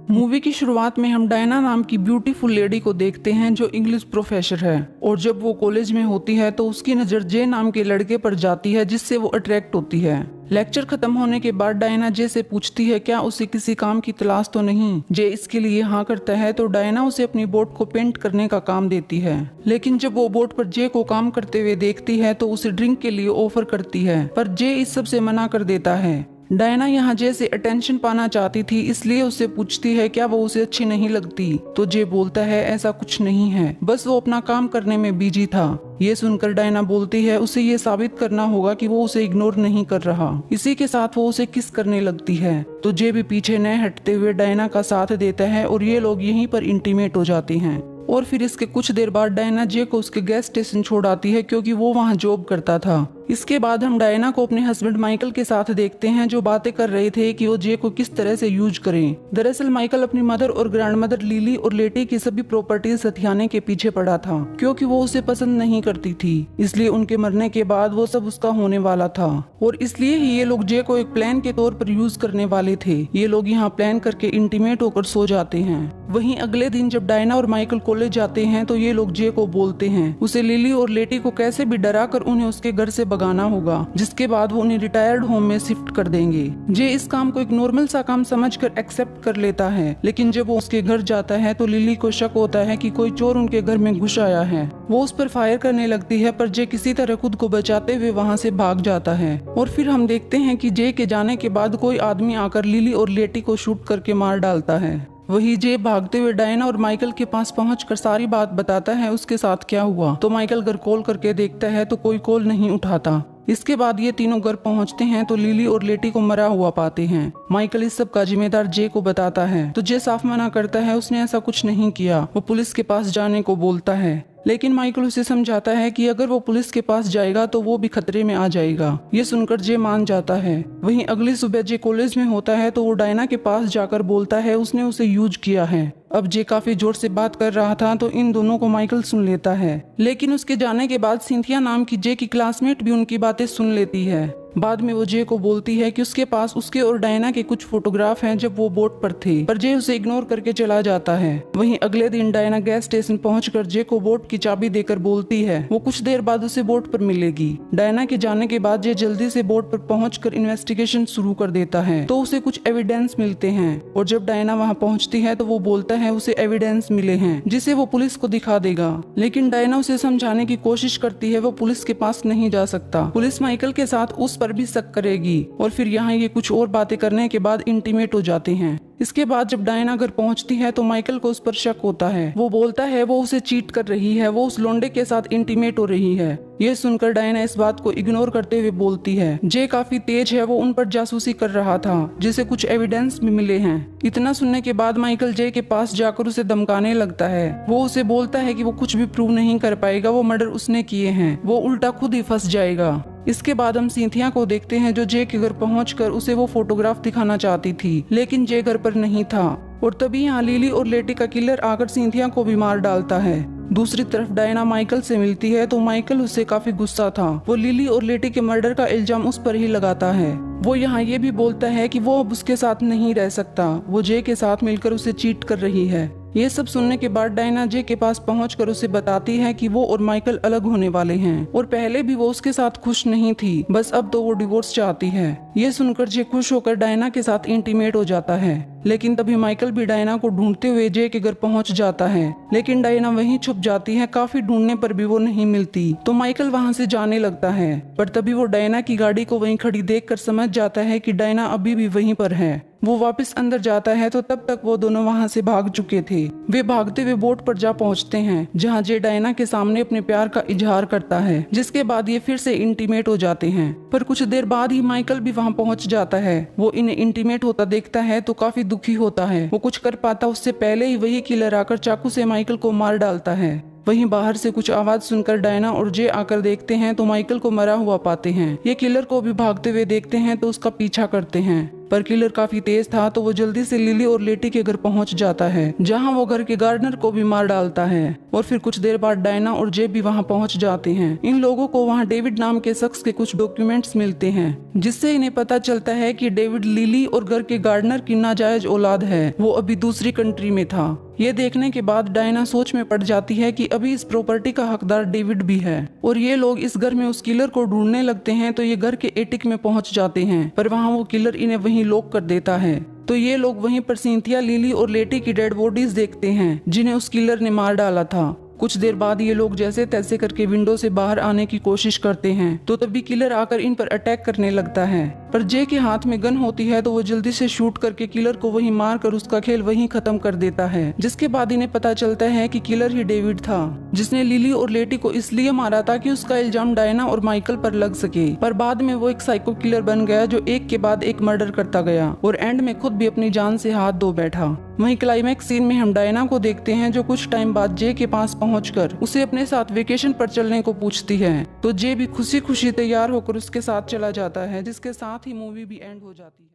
Movie की शुरुआत में हम डायना नाम की ब्यूटीफुल लेडी को देखते हैं जो इंग्लिश प्रोफेसर है। और जब वो कॉलेज में होती है तो उसकी नज़र जे नाम के लड़के पर जाती है जिससे वो अट्रैक्ट होती है। लेक्चर खत्म होने के बाद डायना जे से पूछती है क्या उसे किसी काम की तलाश तो नहीं। जे इसके लिए हाँ करता है तो डायना उसे अपनी बोट को पेंट करने का काम देती है। लेकिन जब वो बोट पर जे को काम करते हुए देखती है तो उसे ड्रिंक के लिए ऑफर करती है, पर जे इस सब से मना कर देता है। डायना यहाँ जे से अटेंशन पाना चाहती थी, इसलिए उससे पूछती है क्या वो उसे अच्छी नहीं लगती। तो जे बोलता है ऐसा कुछ नहीं है, बस वो अपना काम करने में बिजी था। ये सुनकर डायना बोलती है उसे ये साबित करना होगा कि वो उसे इग्नोर नहीं कर रहा। इसी के साथ वो उसे किस करने लगती है तो जे भी पीछे न हटते हुए डायना का साथ देता है और ये लोग यहीं पर इंटीमेट हो जाते हैं। और फिर इसके कुछ देर बाद डायना जे को उसके गैस स्टेशन छोड़ आती है क्योंकि वो वहाँ जॉब करता था। इसके बाद हम डायना को अपने हस्बैंड माइकल के साथ देखते हैं जो बातें कर रहे थे कि वो जे को किस तरह से यूज करें। दरअसल माइकल अपनी मदर और ग्रैंड मदर लिली और लेटी की सभी प्रॉपर्टीज हथियाने के पीछे पड़ा था क्योंकि वो उसे पसंद नहीं करती थी, इसलिए उनके मरने के बाद वो सब उसका होने वाला था और इसलिए ही ये लोग जे को एक प्लान के तौर पर यूज करने वाले थे। ये लोग यहाँ प्लान करके इंटीमेट होकर सो जाते हैं। वहीं अगले दिन जब डायना और माइकल कॉलेज जाते हैं तो ये लोग जे को बोलते हैं उसे लिली और लेटी को कैसे भी डरा कर उन्हें उसके घर से भगाना होगा, जिसके बाद वो उन्हें रिटायर्ड होम में शिफ्ट कर देंगे। जे इस काम को एक नॉर्मल सा काम समझकर एक्सेप्ट कर लेता है, लेकिन जब वो उसके घर जाता है तो लिली को शक होता है कि कोई चोर उनके घर में घुस आया है। वो उस पर फायर करने लगती है, पर जे किसी तरह खुद को बचाते हुए वहाँ से भाग जाता है। और फिर हम देखते हैं कि जे के जाने के बाद कोई आदमी आकर लिली और लेटी को शूट करके मार डालता है। वही जे भागते हुए डायना और माइकल के पास पहुंचकर सारी बात बताता है उसके साथ क्या हुआ। तो माइकल घर कॉल करके देखता है तो कोई कॉल नहीं उठाता। इसके बाद ये तीनों घर पहुंचते हैं तो लिली और लेटी को मरा हुआ पाते हैं। माइकल इस सब का जिम्मेदार जे को बताता है तो जे साफ मना करता है उसने ऐसा कुछ नहीं किया। वो पुलिस के पास जाने को बोलता है, लेकिन माइकल उसे समझाता है कि अगर वो पुलिस के पास जाएगा तो वो भी खतरे में आ जाएगा। ये सुनकर जे मान जाता है। वहीं अगली सुबह जे कॉलेज में होता है तो वो डायना के पास जाकर बोलता है उसने उसे यूज किया है। अब जे काफी जोर से बात कर रहा था तो इन दोनों को माइकल सुन लेता है, लेकिन उसके जाने के बाद सिंथिया नाम की जे की क्लासमेट भी उनकी बातें सुन लेती है। बाद में वो जे को बोलती है कि उसके पास उसके और डायना के कुछ फोटोग्राफ हैं जब वो बोट पर थे, पर जे उसे इग्नोर करके चला जाता है। वहीं अगले दिन डायना गैस स्टेशन पहुंचकर जे को बोट की चाबी देकर बोलती है वो कुछ देर बाद उसे बोट पर मिलेगी। डायना के जाने के बाद जे जल्दी से बोट पर पहुंचकर इन्वेस्टिगेशन शुरू कर देता है तो उसे कुछ एविडेंस मिलते हैं और जब डायना वहां पहुंचती है तो वो बोलता है उसे एविडेंस मिले हैं जिसे वो पुलिस को दिखा देगा। लेकिन डायना उसे समझाने की कोशिश करती है वो पुलिस के पास नहीं जा सकता, पुलिस माइकल के साथ उस पर भी शक करेगी। और फिर यहाँ ये कुछ और बातें करने के बाद इंटीमेट हो जाते हैं। इसके बाद जब डायना घर पहुंचती है तो माइकल को उस पर शक होता है। वो बोलता है वो उसे चीट कर रही है, वो उस लोंडे के साथ इंटीमेट हो रही है। ये सुनकर डायना इस बात को इग्नोर करते हुए बोलती है जे काफी तेज है, वो उन पर जासूसी कर रहा था जिसे कुछ एविडेंस भी मिले हैं। इतना सुनने के बाद माइकल जे के पास जाकर उसे धमकाने लगता है। वो उसे बोलता है कि वो कुछ भी प्रूव नहीं कर पाएगा, वो मर्डर उसने किए हैं, वो उल्टा खुद ही फंस जाएगा। इसके बाद हम सिंथिया को देखते हैं जो जे के घर पहुंचकर उसे वो फोटोग्राफ दिखाना चाहती थी, लेकिन जे घर पर नहीं था। और तभी यहाँ लिली और लेटी का किलर आकर सिंथिया को भी मार डालता है। दूसरी तरफ डायना माइकल से मिलती है तो माइकल उससे काफी गुस्सा था। वो लिली और लेटी के मर्डर का इल्जाम उस पर ही लगाता है। वो यहाँ ये भी बोलता है कि वो अब उसके साथ नहीं रह सकता, वो जे के साथ मिलकर उसे चीट कर रही है। ये सब सुनने के बाद डायना जे के पास पहुंचकर उसे बताती है कि वो और माइकल अलग होने वाले हैं और पहले भी वो उसके साथ खुश नहीं थी, बस अब तो वो डिवोर्स चाहती है। ये सुनकर जे खुश होकर डायना के साथ इंटीमेट हो जाता है। लेकिन तभी माइकल भी डायना को ढूंढते हुए जे के घर पहुंच जाता है, लेकिन डायना वहीं छुप जाती है। काफी ढूंढने पर भी वो नहीं मिलती तो माइकल वहां से जाने लगता है, पर तभी वो डायना की गाड़ी को वहीं खड़ी देखकर समझ जाता है कि डायना अभी भी वहीं पर है। वो वापस अंदर जाता है तो तब तक वो दोनों वहां से भाग चुके थे। वे भागते हुए बोट पर जा पहुंचते हैं जहां जे डायना के सामने अपने प्यार का इजहार करता है, जिसके बाद ये फिर से इंटीमेट हो जाते हैं। पर कुछ देर बाद ही माइकल भी वहां पहुंच जाता है। वो इन्हें इंटीमेट होता देखता है तो काफी दुखी होता है। वो कुछ कर पाता उससे पहले ही वही किलर आकर चाकू से माइकल को मार डालता है। वहीं बाहर से कुछ आवाज सुनकर डायना और जे आकर देखते हैं तो माइकल को मरा हुआ पाते हैं। ये किलर को भी भागते हुए देखते हैं तो उसका पीछा करते हैं, पर किलर काफी तेज था तो वो जल्दी से लिली और लेटी के घर पहुंच जाता है, जहां वो घर के गार्डनर को भी मार डालता है। और फिर कुछ देर बाद डायना और जे भी वहां पहुंच जाते हैं। इन लोगों को वहां डेविड नाम के शख्स के कुछ डॉक्यूमेंट्स मिलते हैं, जिससे इन्हें पता चलता है कि डेविड लिली और घर के गार्डनर की नाजायज औलाद है। वो अभी दूसरी कंट्री में था। ये देखने के बाद डायना सोच में पड़ जाती है कि अभी इस प्रॉपर्टी का हकदार डेविड भी है, और ये लोग इस घर में उस किलर को ढूंढने लगते हैं। तो ये घर के एटिक में पहुंच जाते हैं, पर वहां वो किलर इन्हें वहीं लॉक कर देता है। तो ये लोग वहीं पर सिंथिया, लिली और लेटी की डेड बॉडीज देखते हैं, जिन्हें उस किलर ने मार डाला था। कुछ देर बाद ये लोग जैसे तैसे करके विंडो से बाहर आने की कोशिश करते हैं, तो तभी किलर आकर इन पर अटैक करने लगता है। पर जे के हाथ में गन होती है, तो वो जल्दी से शूट करके किलर को वहीं मार कर उसका खेल वहीं खत्म कर देता है। जिसके बाद इन्हें पता चलता है कि किलर ही डेविड था, जिसने लिली और लेटी को इसलिए मारा था कि उसका इल्जाम डायना और माइकल पर लग सके। पर बाद में वो एक साइको किलर बन गया, जो एक के बाद एक मर्डर करता गया और एंड में खुद भी अपनी जान से हाथ धो बैठा। वहीं क्लाइमैक्स सीन में हम डायना को देखते हैं, जो कुछ टाइम बाद जे के पास पहुंचकर उसे अपने साथ वेकेशन पर चलने को पूछती है। तो जे भी खुशी खुशी तैयार होकर उसके साथ चला जाता है, जिसके साथ ही मूवी भी एंड हो जाती है।